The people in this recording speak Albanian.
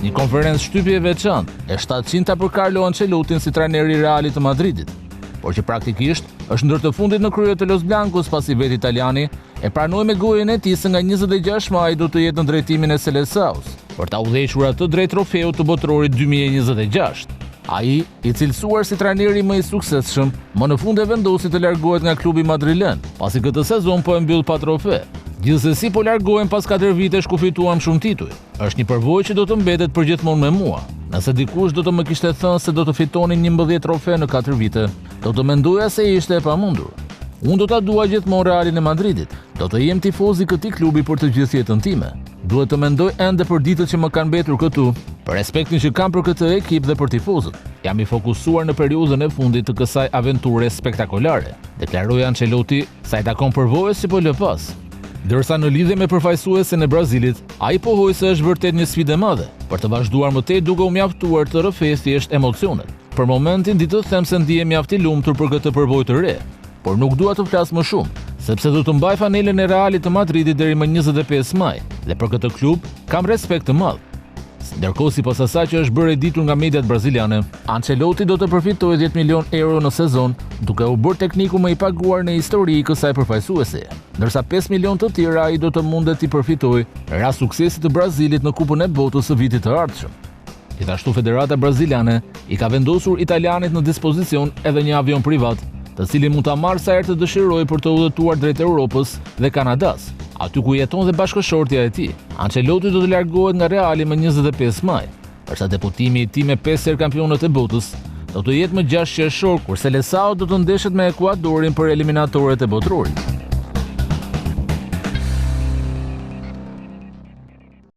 një konferencë shtypje e veçantë e 700 për Carlo Ancelotin si trajneri i Realit të Madridit, por që praktikisht është ndër të fundit në krye të Los Blancos pasi vetë italiani e pranoi me gojen e tij se nga 26 maj do të jetë në drejtimin e Selesaos për ta udhëhequr atë drejt trofeut të botrorit 2026. Ai, i cilësuar si trajneri më i suksesshëm, më në fund e vendosi të largohet nga klubi madrilen, pasi këtë sezon po e mbyll pa trofe. Gjithsesi po largohen pas 4 vitesh ku fituam shumë tituj. Është një përvojë që do të mbetet përgjithmonë me mua. Nëse dikush do të më kishte thënë se do të fitonin 11 trofe në 4 vite, do të mendoja se ishte e pamundur. Unë do ta dua gjithmonë Realin e Madridit. Do të jem tifoz i këtij klubi për të gjithë jetën time. Duhet të mendoj ende për ditët që më kanë mbetur këtu, për respektin që kam për këtë ekip dhe për tifozët. Jam i fokusuar në periudhën e fundit të kësaj aventure spektakolare, deklaroi Ancelotti, sa i takon përvojës që po lë pas. Dërsa në lidhje me përfaqësuesen e Brazilit, ai pohoi se është vërtet një sfidë e madhe, për të vazhduar më tej duke u mjaftuar të rrëfej thjesht emocionet. Për momentin di të them se ndihem mjaft i lumtur për këtë përvojë të re, por nuk dua të flas më shumë, sepse do të mbaj fanelen e Realit të Madridit deri më 25 maj, dhe për këtë klub kam respekt të madh. Ndërkohë sipas asaj që është bërë e ditur nga mediat braziliane, Ancelotti do të përfitojë 10 milion euro në sezon, duke u bërë tekniku më i paguar në histori i kësaj përfaqësuese, ndërsa 5 milion të tjera ai do të mundet të përfitojë rast suksesit të Brazilit në Kupën e Botës së vitit të ardhshëm. Gjithashtu Federata Braziliane i ka vendosur italianit në dispozicion edhe një avion privat, të cilin mund ta marrë sa herë të dëshirojë për të udhëtuar drejt Europës dhe Kanadas, aty ku jeton dhe bashkëshortja e tij. Ancelotti do të largohet nga Reali më 25 maj, ndërsa deputimi i tij me 5 herë kampionët e botës do të jetë më 6 qershor, kur Selesaos do të ndeshet me Ekuadorin për eliminatorët e botrorit.